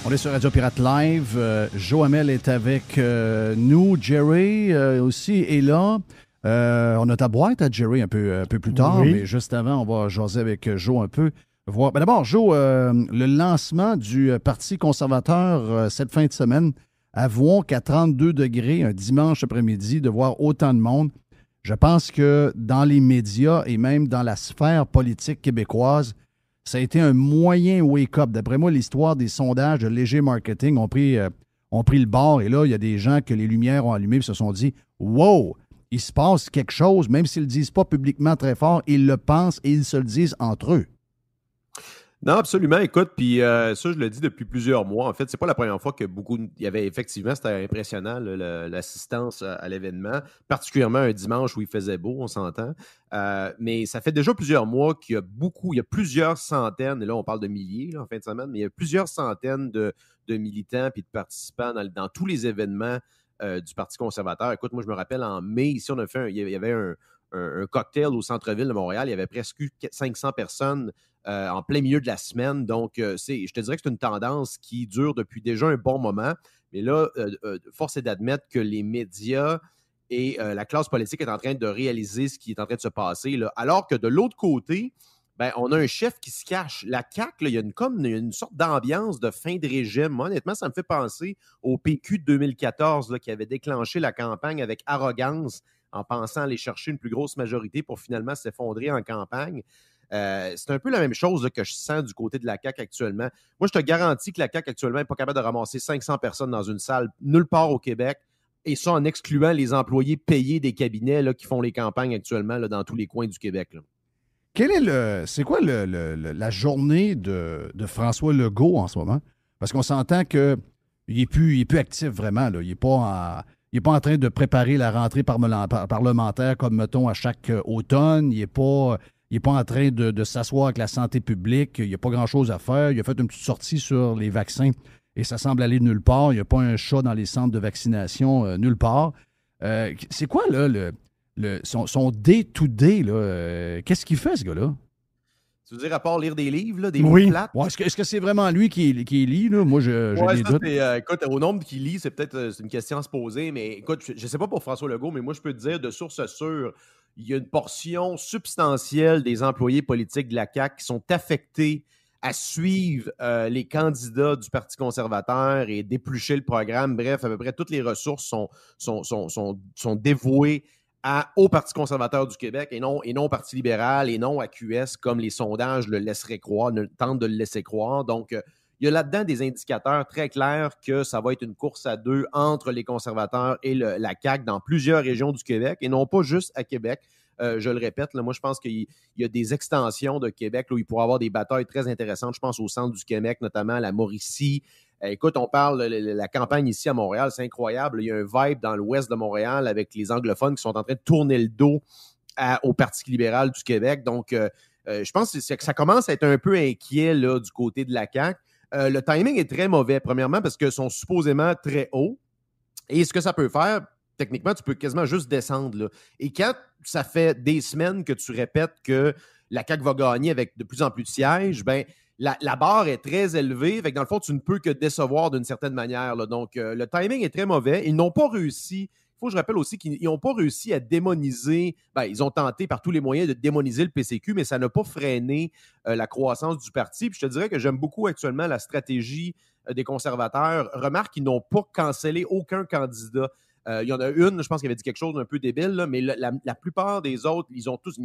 On est sur Radio Pirate Live. Joe Hamel est avec nous. Jerry aussi est là. On a ta boîte à Jerry un peu plus tard, Oui. mais juste avant, on va jaser avec Joe un peu. Voir. Ben d'abord, Joe, le lancement du Parti conservateur cette fin de semaine, avouons qu'à 32 degrés, un dimanche après-midi, de voir autant de monde, je pense que dans les médias et même dans la sphère politique québécoise, ça a été un moyen wake-up. D'après moi, l'histoire des sondages de léger marketing ont pris le bord. Et là, il y a des gens que les lumières ont allumées et se sont dit « Wow! Il se passe quelque chose. » Même s'ils ne le disent pas publiquement très fort, ils le pensent et ils se le disent entre eux. Non, absolument. Écoute, puis ça, je le dis depuis plusieurs mois. En fait, c'est pas la première fois que il y avait effectivement, c'était impressionnant, là, l'assistance à l'événement, particulièrement un dimanche où il faisait beau, on s'entend. Mais ça fait déjà plusieurs mois qu'il y a il y a plusieurs centaines, et là, on parle de milliers là, en fin de semaine, mais il y a plusieurs centaines de militants et de participants dans tous les événements du Parti conservateur. Écoute, moi, je me rappelle en mai, ici, il y avait un cocktail au centre-ville de Montréal. Il y avait presque 500 personnes en plein milieu de la semaine. Donc, je te dirais que c'est une tendance qui dure depuis déjà un bon moment. Mais là, force est d'admettre que les médias et la classe politique est en train de réaliser ce qui est en train de se passer. Là. Alors que de l'autre côté, ben, on a un chef qui se cache. La CAQ, là, il y a une sorte d'ambiance de fin de régime. Moi, honnêtement, ça me fait penser au PQ de 2014 là, qui avait déclenché la campagne avec arrogance en pensant aller chercher une plus grosse majorité pour finalement s'effondrer en campagne. C'est un peu la même chose là, que je sens du côté de la CAQ actuellement. Moi, je te garantis que la CAQ actuellement n'est pas capable de ramasser 500 personnes dans une salle nulle part au Québec, et ça en excluant les employés payés des cabinets là, qui font les campagnes actuellement là, dans tous les coins du Québec. Là. C'est quoi la journée de François Legault en ce moment? Parce qu'on s'entend qu'il n'est plus actif vraiment. Là. Il n'est pas en train de préparer la rentrée parlementaire comme, mettons, à chaque automne. Il n'est pas en train de s'asseoir avec la santé publique. Il n'y a pas grand-chose à faire. Il a fait une petite sortie sur les vaccins et ça semble aller nulle part. Il n'y a pas un chat dans les centres de vaccination nulle part. C'est quoi, là, son day-to-day, là? Qu'est-ce qu'il fait, ce gars-là? Tu veux dire, à part lire des livres, là, des Oui. livres plates? Ouais, est-ce que c'est vraiment lui qui lit? Là? Moi, j'ai des doutes. Écoute, au nombre qu'il lit, c'est peut-être c'est une question à se poser, mais écoute, je ne sais pas pour François Legault, mais moi, je peux te dire de source sûre, il y a une portion substantielle des employés politiques de la CAQ qui sont affectés à suivre les candidats du Parti conservateur et d'éplucher le programme. Bref, à peu près toutes les ressources sont dévouées au Parti conservateur du Québec et non au Parti libéral et non à QS comme les sondages le laisseraient croire, tentent de le laisser croire. Donc, il y a là-dedans des indicateurs très clairs que ça va être une course à deux entre les conservateurs et la CAQ dans plusieurs régions du Québec et non pas juste à Québec. Je le répète, là, moi, je pense qu'il y a des extensions de Québec là, où il pourrait y avoir des batailles très intéressantes. Je pense au centre du Québec, notamment à la Mauricie. Écoute, on parle de la campagne ici à Montréal, c'est incroyable. Il y a un vibe dans l'ouest de Montréal avec les anglophones qui sont en train de tourner le dos au Parti libéral du Québec. Donc, je pense que ça commence à être un peu inquiet là, du côté de la CAQ. Le timing est très mauvais, premièrement, parce qu'ils sont supposément très hauts. Et ce que ça peut faire, techniquement, tu peux quasiment juste descendre. Là. Et quand ça fait des semaines que tu répètes que la CAQ va gagner avec de plus en plus de sièges, ben la barre est très élevée. Fait que dans le fond, tu ne peux que décevoir d'une certaine manière. Là. Donc, le timing est très mauvais. Ils n'ont pas réussi. Il faut que je rappelle aussi qu'ils n'ont pas réussi à démoniser. Ben, ils ont tenté par tous les moyens de démoniser le PCQ, mais ça n'a pas freiné la croissance du parti. Puis je te dirais que j'aime beaucoup actuellement la stratégie des conservateurs. Remarque qu'ils n'ont pas cancellé aucun candidat. Il y en a une, je pense qu'il avait dit quelque chose d'un peu débile, là, mais la plupart des autres, ils ont tous.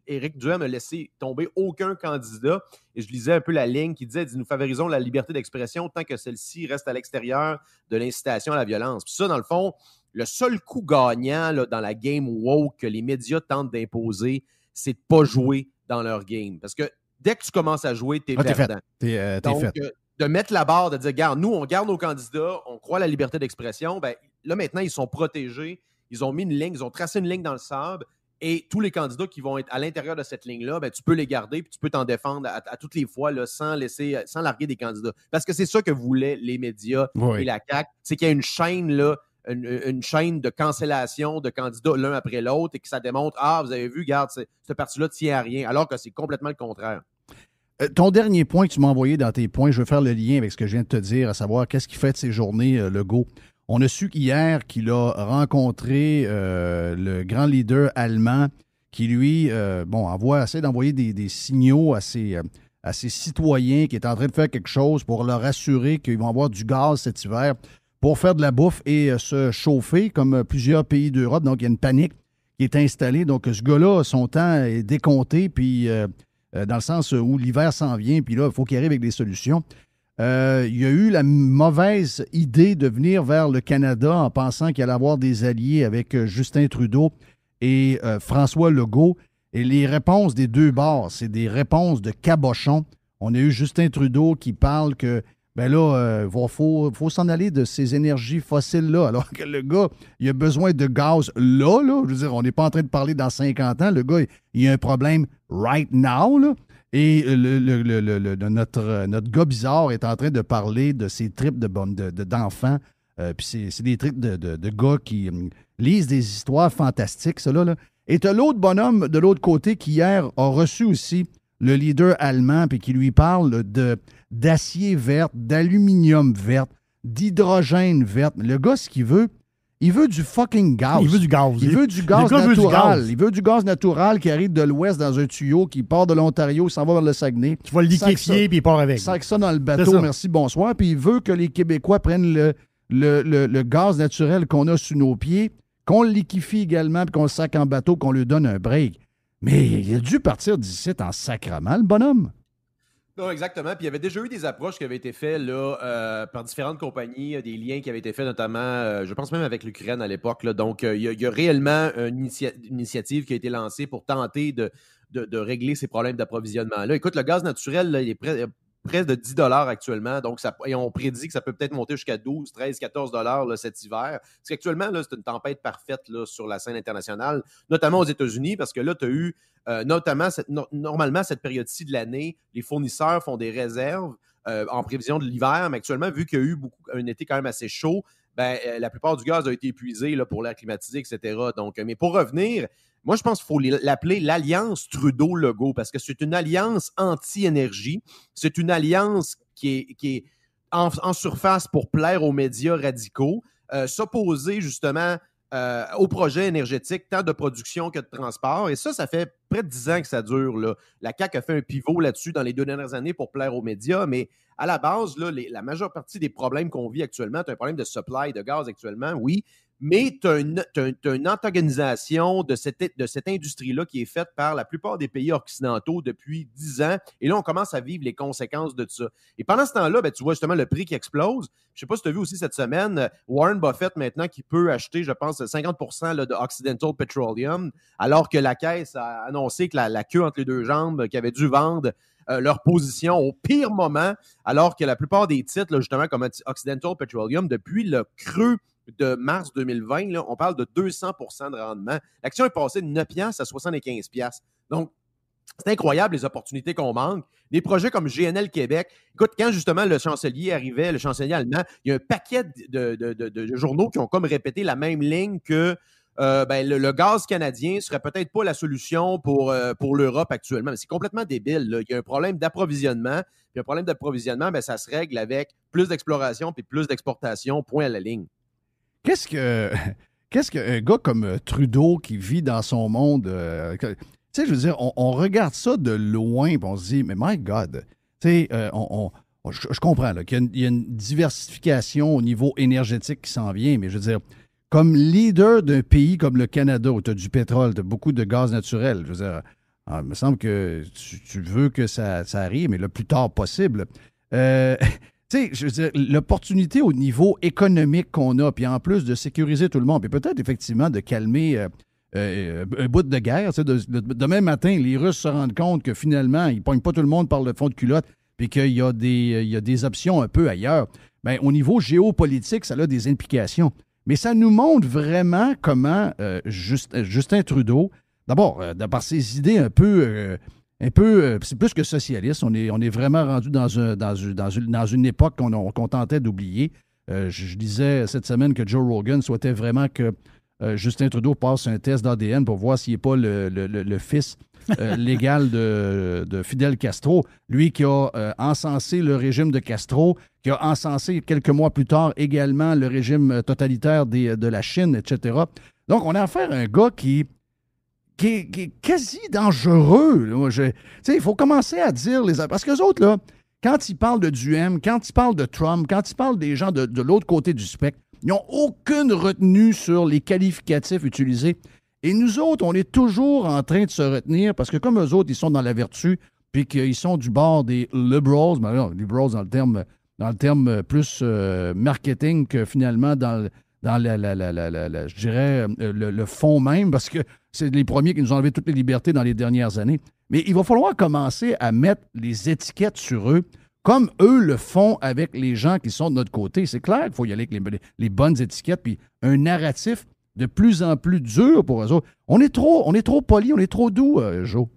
Éric Duhem n'a laissé tomber aucun candidat. Et je lisais un peu la ligne qui disait « Nous favorisons la liberté d'expression tant que celle-ci reste à l'extérieur de l'incitation à la violence. » Puis ça, dans le fond, le seul coup gagnant là, dans la game woke que les médias tentent d'imposer, c'est de ne pas jouer dans leur game. Parce que dès que tu commences à jouer, t'es perdant. T'es fait. De mettre la barre, de dire, regarde, nous, on garde nos candidats, on croit à la liberté d'expression, ben là, maintenant, ils sont protégés. Ils ont mis une ligne, ils ont tracé une ligne dans le sable. Et tous les candidats qui vont être à l'intérieur de cette ligne-là, ben, tu peux les garder puis tu peux t'en défendre à toutes les fois là, sans larguer des candidats. Parce que c'est ça que voulaient les médias et la CAQ, c'est qu'il y a une chaîne là, une chaîne de cancellation de candidats l'un après l'autre et que ça démontre, vous avez vu, regarde, ce parti-là ne tient à rien, alors que c'est complètement le contraire. Ton dernier point que tu m'as envoyé dans tes points, je veux faire le lien avec ce que je viens de te dire, à savoir qu'est-ce qu'il fait de ces journées, Legault. On a su qu'hier qu'il a rencontré le grand leader allemand qui, lui, essaie d'envoyer des signaux à ses citoyens qui est en train de faire quelque chose pour leur assurer qu'ils vont avoir du gaz cet hiver pour faire de la bouffe et se chauffer, comme plusieurs pays d'Europe. Donc, il y a une panique qui est installée. Donc, ce gars-là, son temps est décompté, puis dans le sens où l'hiver s'en vient, puis là, il faut qu'il arrive avec des solutions. Il y a eu la mauvaise idée de venir vers le Canada en pensant qu'il allait avoir des alliés avec Justin Trudeau et François Legault. Et les réponses des deux bords, c'est des réponses de cabochon. On a eu Justin Trudeau qui parle que faut s'en aller de ces énergies fossiles-là. Alors que le gars, il a besoin de gaz là. Je veux dire, on n'est pas en train de parler dans 50 ans. Le gars, il a un problème right now, là. Et notre gars bizarre est en train de parler de ses tripes d'enfants. Puis c'est des tripes de gars qui lisent des histoires fantastiques, ça là. Et tu as l'autre bonhomme de l'autre côté qui, hier, a reçu aussi le leader allemand puis qui lui parle d'acier vert, d'aluminium vert, d'hydrogène vert. Le gars, ce qu'il veut, il veut du fucking gaz. Il veut du gaz. Il veut du gaz naturel. Il veut du gaz naturel qui arrive de l'Ouest dans un tuyau, qui part de l'Ontario, s'en va vers le Saguenay. Tu vas le liquéfier puis il part avec. Sac ça dans le bateau, merci, bonsoir. Puis il veut que les Québécois prennent le gaz naturel qu'on a sous nos pieds, qu'on le liquéfie également, puis qu'on le sac en bateau, qu'on lui donne un break. Mais il a dû partir d'ici en sacrament, le bonhomme. Non, exactement. Puis il y avait déjà eu des approches qui avaient été faites là, par différentes compagnies, des liens qui avaient été faits notamment, je pense même avec l'Ukraine à l'époque. Là. Donc, il y a réellement une initiative qui a été lancée pour tenter de régler ces problèmes d'approvisionnement-là. Écoute, le gaz naturel, là, il est près de 10 $ actuellement. Donc, et on prédit que ça peut peut-être monter jusqu'à 12, 13, 14 $ cet hiver. Parce qu'actuellement, là, c'est une tempête parfaite là, sur la scène internationale, notamment aux États-Unis, parce que là, tu as eu normalement, cette période-ci de l'année, les fournisseurs font des réserves en prévision de l'hiver, mais actuellement, vu qu'il y a eu un été quand même assez chaud, la plupart du gaz a été épuisé là, pour l'air climatisé, etc. Donc, mais pour revenir, moi, je pense qu'il faut l'appeler l'Alliance Trudeau-Legault parce que c'est une alliance anti-énergie. C'est une alliance qui est en surface pour plaire aux médias radicaux, s'opposer justement aux projets énergétiques, tant de production que de transport. Et ça fait près de 10 ans que ça dure. Là. La CAQ a fait un pivot là-dessus dans les 2 dernières années pour plaire aux médias, mais à la base, là, la majeure partie des problèmes qu'on vit actuellement, tu as un problème de supply de gaz actuellement, oui, mais tu as une antagonisation de cette industrie-là qui est faite par la plupart des pays occidentaux depuis 10 ans. Et là, on commence à vivre les conséquences de ça. Et pendant ce temps-là, tu vois justement le prix qui explose. Je ne sais pas si tu as vu aussi cette semaine, Warren Buffett maintenant qui peut acheter, je pense, 50% là, de Occidental Petroleum, alors que la Caisse a annoncé que la queue entre les deux jambes, qui avait dû vendre leur position au pire moment, alors que la plupart des titres, là, justement, comme Occidental Petroleum, depuis le creux de mars 2020, là, on parle de 200% de rendement. L'action est passée de 9 $ à 75 $. Donc, c'est incroyable les opportunités qu'on manque. Des projets comme GNL Québec. Écoute, quand justement le chancelier arrivait, le chancelier allemand, il y a un paquet de journaux qui ont comme répété la même ligne que le gaz canadien serait peut-être pas la solution pour l'Europe actuellement. Mais c'est complètement débile. Là. Il y a un problème d'approvisionnement. Puis un problème d'approvisionnement, ça se règle avec plus d'exploration puis plus d'exportation, point à la ligne. Qu'est-ce qu'un gars comme Trudeau qui vit dans son monde... tu sais, je veux dire, on regarde ça de loin et on se dit, mais my God, tu sais, je comprends qu'il y a une diversification au niveau énergétique qui s'en vient, mais je veux dire, comme leader d'un pays comme le Canada, où tu as du pétrole, tu as beaucoup de gaz naturel, je veux dire, il me semble que tu veux que ça arrive, mais le plus tard possible. Tu sais, je veux dire, l'opportunité au niveau économique qu'on a, puis en plus de sécuriser tout le monde, puis peut-être effectivement de calmer un bout de guerre. Demain matin, les Russes se rendent compte que finalement, ils ne pognent pas tout le monde par le fond de culotte, puis qu'il y a des options un peu ailleurs. Bien, au niveau géopolitique, ça a des implications. Mais ça nous montre vraiment comment Justin Trudeau, d'abord, par ses idées un peu c'est plus que socialiste. On est vraiment rendu dans une époque qu'on tentait d'oublier. Je disais cette semaine que Joe Rogan souhaitait vraiment que Justin Trudeau passe un test d'ADN pour voir s'il n'est pas le fils légal de Fidel Castro. Lui qui a encensé le régime de Castro, qui a encensé quelques mois plus tard également le régime totalitaire de la Chine, etc. Donc, on a affaire à un gars qui est quasi dangereux. Il faut commencer à dire les... Parce qu'eux autres, là, quand ils parlent de Duhem, quand ils parlent de Trump, quand ils parlent des gens de l'autre côté du spectre, ils n'ont aucune retenue sur les qualificatifs utilisés. Et nous autres, on est toujours en train de se retenir parce que comme eux autres, ils sont dans la vertu puis qu'ils sont du bord des liberals, mais non, liberals dans le terme plus marketing que finalement dans je dirais, le fond même, parce que c'est les premiers qui nous ont enlevé toutes les libertés dans les dernières années. Mais il va falloir commencer à mettre les étiquettes sur eux, comme eux le font avec les gens qui sont de notre côté. C'est clair qu'il faut y aller avec les bonnes étiquettes, puis un narratif de plus en plus dur pour eux autres. On est trop poli, on est trop doux, Joe.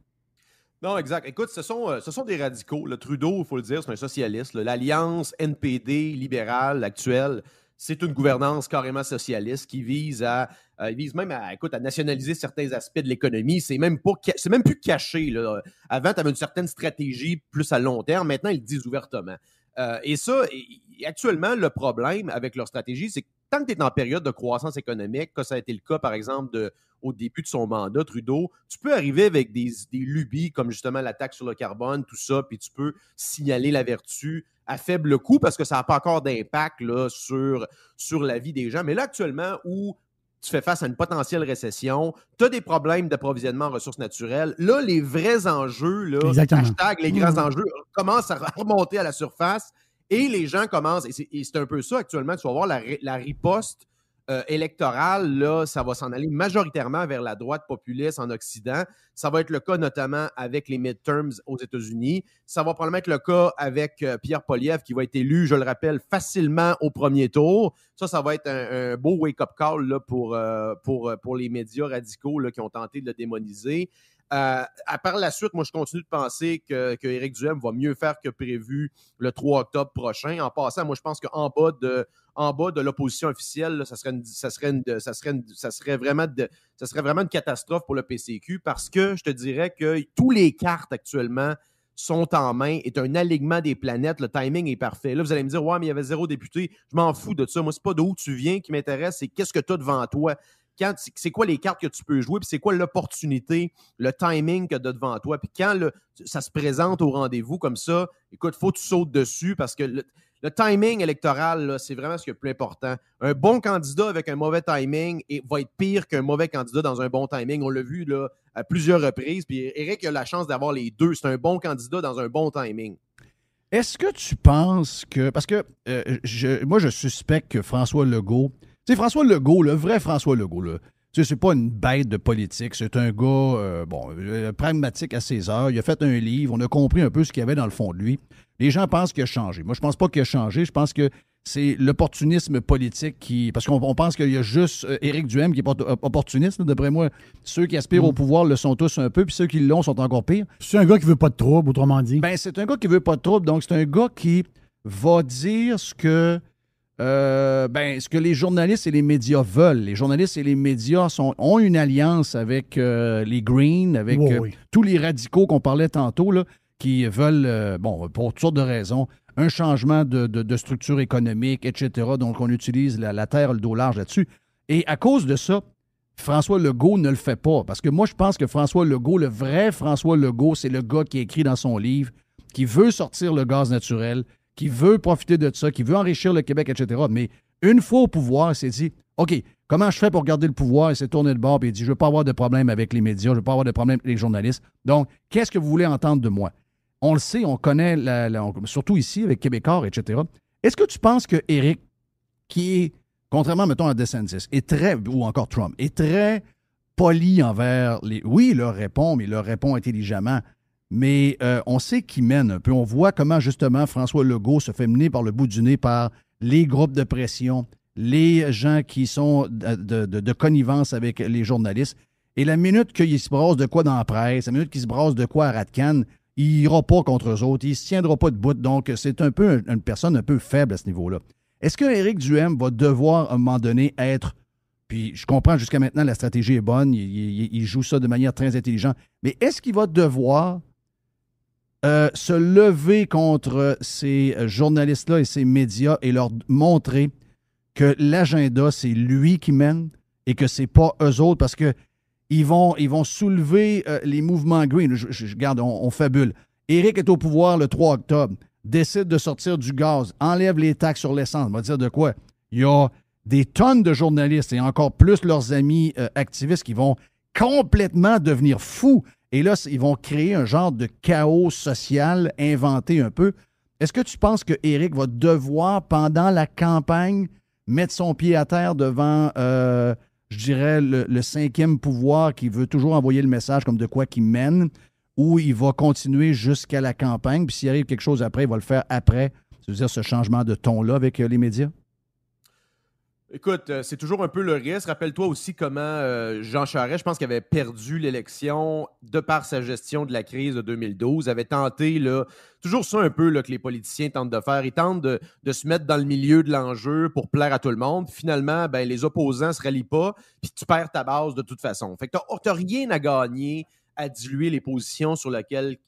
Non, exact. Écoute, ce sont des radicaux. Le Trudeau, il faut le dire, c'est un socialiste. L'alliance NPD libérale actuelle, c'est une gouvernance carrément socialiste qui vise même à nationaliser certains aspects de l'économie. C'est même plus caché, là. Avant, tu avais une certaine stratégie plus à long terme. Maintenant, ils le disent ouvertement. Actuellement, le problème avec leur stratégie, c'est que tant que tu es en période de croissance économique, comme ça a été le cas, par exemple, au début de son mandat, Trudeau, tu peux arriver avec des lubies comme justement la taxe sur le carbone, tout ça, puis tu peux signaler la vertu à faible coût parce que ça n'a pas encore d'impact là, sur la vie des gens. Mais là, actuellement, où tu fais face à une potentielle récession, tu as des problèmes d'approvisionnement en ressources naturelles. Là, les vrais enjeux, là, hashtag les grands enjeux, commencent à remonter à la surface et les gens commencent, et c'est un peu ça actuellement, tu vas voir la riposte électorale, là, ça va s'en aller majoritairement vers la droite populiste en Occident. Ça va être le cas notamment avec les midterms aux États-Unis. Ça va probablement être le cas avec Pierre Poilievre qui va être élu, je le rappelle, facilement au premier tour. Ça va être un beau wake-up call là, pour les médias radicaux là, qui ont tenté de le démoniser. Par la suite, moi, je continue de penser que Éric Duhem va mieux faire que prévu le 3 octobre prochain. En passant, moi, je pense qu'en bas de l'opposition officielle, là, ça serait vraiment une catastrophe pour le PCQ parce que je te dirais que tous les cartes actuellement sont en main, est un alignement des planètes, le timing est parfait. Là, vous allez me dire, ouais, mais il y avait 0 député. Je m'en fous de ça. Moi, c'est pas d'où tu viens qui m'intéresse, c'est qu'est-ce que tu as devant toi. C'est quoi les cartes que tu peux jouer, puis c'est quoi l'opportunité, le timing que tu as devant toi. Puis quand ça se présente au rendez-vous comme ça, écoute, il faut que tu sautes dessus parce que le timing électoral, là, c'est vraiment ce qui est le plus important. Un bon candidat avec un mauvais timing va être pire qu'un mauvais candidat dans un bon timing. On l'a vu là, à plusieurs reprises. Puis Éric a la chance d'avoir les deux. C'est un bon candidat dans un bon timing. Est-ce que tu penses que... Parce que moi, je suspecte que François Legault... Tu sais, François Legault, le vrai François Legault, là, tu sais, c'est pas une bête de politique. C'est un gars, pragmatique à ses heures. Il a fait un livre. On a compris un peu ce qu'il y avait dans le fond de lui. Les gens pensent qu'il a changé. Moi, je pense pas qu'il a changé. Je pense que c'est l'opportunisme politique qui... Parce qu'on pense qu'il y a juste Éric Duhem qui est pas opportuniste. Là, d'après moi, ceux qui aspirent au pouvoir le sont tous un peu, puis ceux qui l'ont sont encore pires. C'est un gars qui veut pas de trouble, autrement dit. Ben, c'est un gars qui veut pas de trouble. Donc, c'est un gars qui va dire ce que les journalistes et les médias veulent. Les journalistes et les médias ont une alliance avec les Greens, avec tous les radicaux qu'on parlait tantôt, là, qui veulent, pour toutes sortes de raisons, un changement de structure économique, etc. Donc, on utilise la terre, le dos large là-dessus. Et à cause de ça, François Legault ne le fait pas. Parce que moi, je pense que François Legault, le vrai François Legault, c'est le gars qui a écrit dans son livre, qui veut sortir le gaz naturel, qui veut profiter de ça, qui veut enrichir le Québec, etc. Mais une fois au pouvoir, il s'est dit, OK, comment je fais pour garder le pouvoir? Il s'est tourné de bord et il dit, je ne veux pas avoir de problème avec les médias, je ne veux pas avoir de problème avec les journalistes. Donc, qu'est-ce que vous voulez entendre de moi? On le sait, on connaît, surtout ici, avec Québécois, etc. Est-ce que tu penses que Éric, qui est, contrairement, mettons, à DeSantis, ou encore Trump, est très poli envers les... Oui, il leur répond, mais il leur répond intelligemment. Mais on sait qu'il mène un peu. On voit comment, justement, François Legault se fait mener par le bout du nez par les groupes de pression, les gens qui sont de connivence avec les journalistes. Et la minute qu'il se brasse de quoi dans la presse, la minute qu'il se brasse de quoi à Radcan, il n'ira pas contre eux autres, il ne se tiendra pas debout. Donc, c'est un peu une personne un peu faible à ce niveau-là. Est-ce que Éric Duhem va devoir, à un moment donné, être... Puis je comprends jusqu'à maintenant, la stratégie est bonne. Il joue ça de manière très intelligente. Mais est-ce qu'il va devoir se lever contre ces journalistes-là et ces médias et leur montrer que l'agenda, c'est lui qui mène et que c'est pas eux autres? Parce que ils vont soulever les mouvements green. Regarde, on fabule. Éric est au pouvoir le 3 octobre, décide de sortir du gaz, enlève les taxes sur l'essence. On va dire de quoi? Il y a des tonnes de journalistes et encore plus leurs amis activistes qui vont complètement devenir fous. Et là, ils vont créer un genre de chaos social inventé un peu. Est-ce que tu penses que Éric va devoir, pendant la campagne, mettre son pied à terre devant, je dirais, le cinquième pouvoir qui veut toujours envoyer le message comme de quoi qu'il mène, ou il va continuer jusqu'à la campagne, puis s'il arrive quelque chose après, il va le faire après, c'est-à-dire ce changement de ton-là avec les médias? Écoute, c'est toujours un peu le risque. Rappelle-toi aussi comment Jean Charest, je pense qu'il avait perdu l'élection de par sa gestion de la crise de 2012, avait tenté, là, toujours ça un peu là, que les politiciens tentent de faire. Ils tentent de se mettre dans le milieu de l'enjeu pour plaire à tout le monde. Finalement, ben, les opposants ne se rallient pas, puis tu perds ta base de toute façon. Fait que tu n'as rien à gagner à diluer les positions sur lesquelles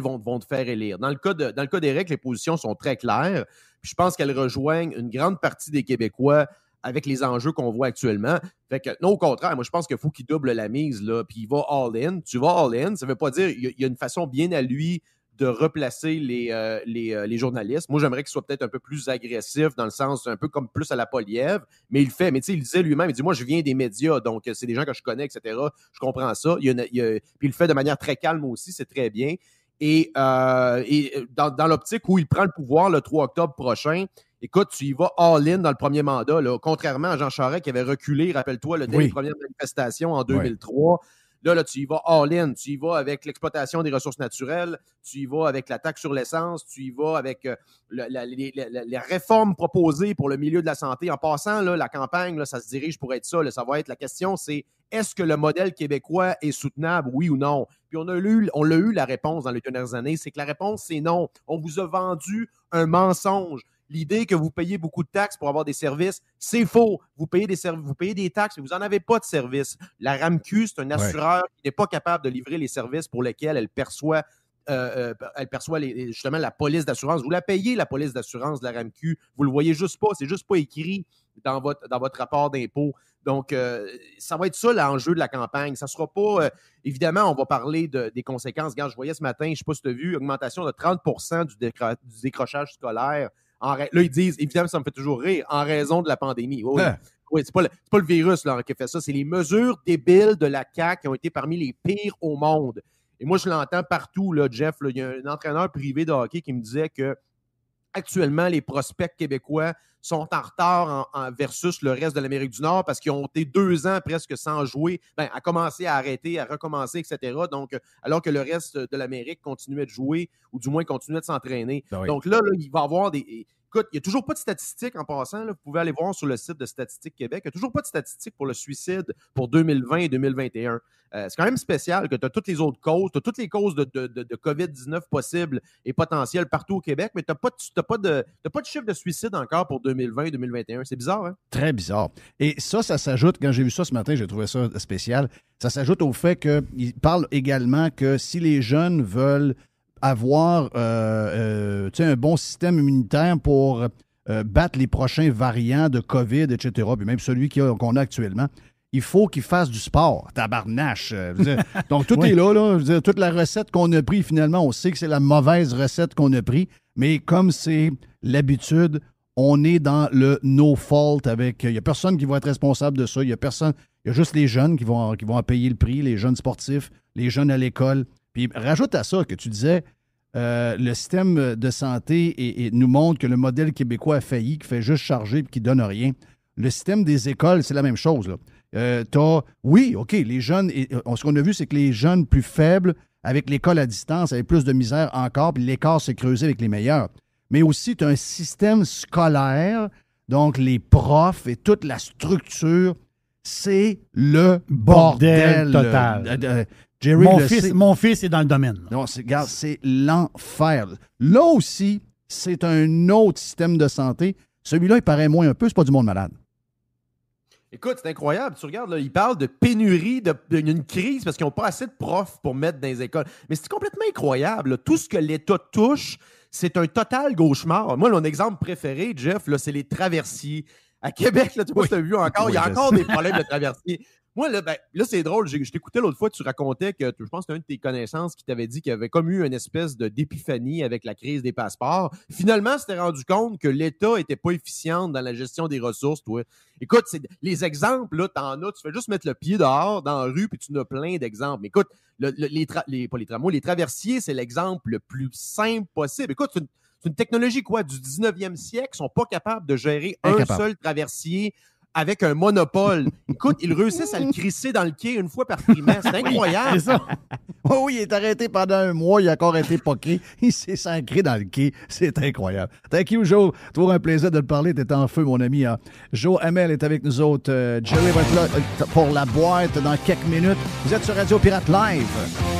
vont te faire élire. Dans le cas d'Éric, les positions sont très claires. Puis je pense qu'elles rejoignent une grande partie des Québécois avec les enjeux qu'on voit actuellement. Fait que, non, au contraire, moi, je pense qu'il faut qu'il double la mise, là, puis il va all-in. Tu vas all-in, ça ne veut pas dire qu'il y a une façon bien à lui de replacer les journalistes. Moi, j'aimerais qu'il soit peut-être un peu plus agressif, dans le sens un peu comme plus à la Poilievre, mais il le fait. Mais tu sais, il disait lui-même, il dit, moi, je viens des médias, donc c'est des gens que je connais, etc. Je comprends ça. Puis il le fait de manière très calme aussi, c'est très bien. Et dans l'optique où il prend le pouvoir le 3 octobre prochain, écoute, tu y vas all-in dans le premier mandat, là, contrairement à Jean Charest qui avait reculé, rappelle-toi, dès les premières manifestations en 2003. Là, tu y vas all-in, tu y vas avec l'exploitation des ressources naturelles, tu y vas avec la taxe sur l'essence, tu y vas avec les réformes proposées pour le milieu de la santé. En passant, là, la campagne, là, ça se dirige pour être ça. Là, ça va être la question, c'est est-ce que le modèle québécois est soutenable, oui ou non? Puis on l'a eu la réponse dans les dernières années, c'est que la réponse, c'est non. On vous a vendu un mensonge. L'idée que vous payez beaucoup de taxes pour avoir des services, c'est faux. Vous payez des taxes, mais vous n'en avez pas de services. La RAMQ, c'est un assureur qui n'est pas capable de livrer les services pour lesquels elle perçoit justement la police d'assurance. Vous la payez, la police d'assurance de la RAMQ. Vous ne le voyez juste pas. C'est juste pas écrit dans votre rapport d'impôt. Donc, ça va être ça l'enjeu de la campagne. Ça ne sera pas... évidemment, on va parler des conséquences. Regarde, je voyais ce matin, je ne sais pas si tu as vu, augmentation de 30% du décrochage scolaire. Là, ils disent, évidemment, ça me fait toujours rire, en raison de la pandémie. Oui, c'est pas le virus là, qui fait ça, c'est les mesures débiles de la CAQ qui ont été parmi les pires au monde. Et moi, je l'entends partout, là, Jeff. Là, il y a un entraîneur privé de hockey qui me disait que actuellement, les prospects québécois sont en retard versus le reste de l'Amérique du Nord parce qu'ils ont été 2 ans presque sans jouer, à commencer, à arrêter, à recommencer, etc. Donc, alors que le reste de l'Amérique continuait de jouer ou du moins continuait de s'entraîner. Ah oui. Donc là, il va y avoir des... Écoute, il n'y a toujours pas de statistiques en passant. Là. Vous pouvez aller voir sur le site de Statistique Québec. Il n'y a toujours pas de statistiques pour le suicide pour 2020 et 2021. C'est quand même spécial que tu as toutes les autres causes, tu as toutes les causes de COVID-19 possibles et potentielles partout au Québec, mais tu n'as pas de chiffre de suicide encore pour 2020 et 2021. C'est bizarre, hein? Très bizarre. Et ça s'ajoute, quand j'ai vu ça ce matin, j'ai trouvé ça spécial, ça s'ajoute au fait qu'il parle également que si les jeunes veulent avoir un bon système immunitaire pour battre les prochains variants de COVID, etc., puis même celui qu'on a actuellement, il faut qu'ils fassent du sport. Tabarnache. Donc, tout est là. Je veux dire, toute la recette qu'on a prise, finalement, on sait que c'est la mauvaise recette qu'on a prise, mais comme c'est l'habitude, on est dans le no fault avec... Il n'y a personne qui va être responsable de ça. Il y a juste les jeunes qui vont en payer le prix, les jeunes sportifs, les jeunes à l'école. Puis rajoute à ça que tu disais, le système de santé nous montre que le modèle québécois a failli, qui fait juste charger et qui ne donne rien. Le système des écoles, c'est la même chose. Là. Oui, OK, les jeunes, ce qu'on a vu, c'est que les jeunes plus faibles, avec l'école à distance, avaient plus de misère encore, puis l'écart s'est creusé avec les meilleurs. Mais aussi, tu as un système scolaire, donc les profs et toute la structure, c'est le bordel total. Jerry, mon fils est dans le domaine. Non, regarde, c'est l'enfer. Là aussi, c'est un autre système de santé. Celui-là, il paraît moins un peu, c'est pas du monde malade. Écoute, c'est incroyable. Tu regardes, là, ils parlent de pénurie, d'une crise parce qu'ils n'ont pas assez de profs pour mettre dans les écoles. Mais c'est complètement incroyable. Là. Tout ce que l'État touche, c'est un total cauchemar. Moi, mon exemple préféré, Jeff, là, c'est les traversiers. À Québec, là, tu sais pas si tu as vu encore, il y a encore des problèmes de traversiers. Moi, là, c'est drôle. Je t'écoutais l'autre fois, tu racontais que je pense que c'était une de tes connaissances qui t'avait dit qu'il y avait comme eu une espèce d'épiphanie avec la crise des passeports. Finalement, tu t'es rendu compte que l'État n'était pas efficient dans la gestion des ressources, toi. Écoute, les exemples, là, t'en as, tu fais juste mettre le pied dehors dans la rue, puis tu en as plein d'exemples. Mais écoute, pas les tramways, les traversiers, c'est l'exemple le plus simple possible. Écoute, c'est une technologie, quoi, du 19e siècle. Ils sont pas capables de gérer un seul traversier avec un monopole. Écoute, ils réussissent à le crisser dans le quai une fois par trimestre. C'est incroyable. C'est ça. Oui, il est arrêté pendant un mois, il a encore été poqué. Il s'est sacré dans le quai. C'est incroyable. Thank you, Joe. Toujours un plaisir de te parler. T'es en feu, mon ami. Hein. Joe Hamel est avec nous autres. Jerry va être là pour la boîte dans quelques minutes. Vous êtes sur Radio Pirate Live.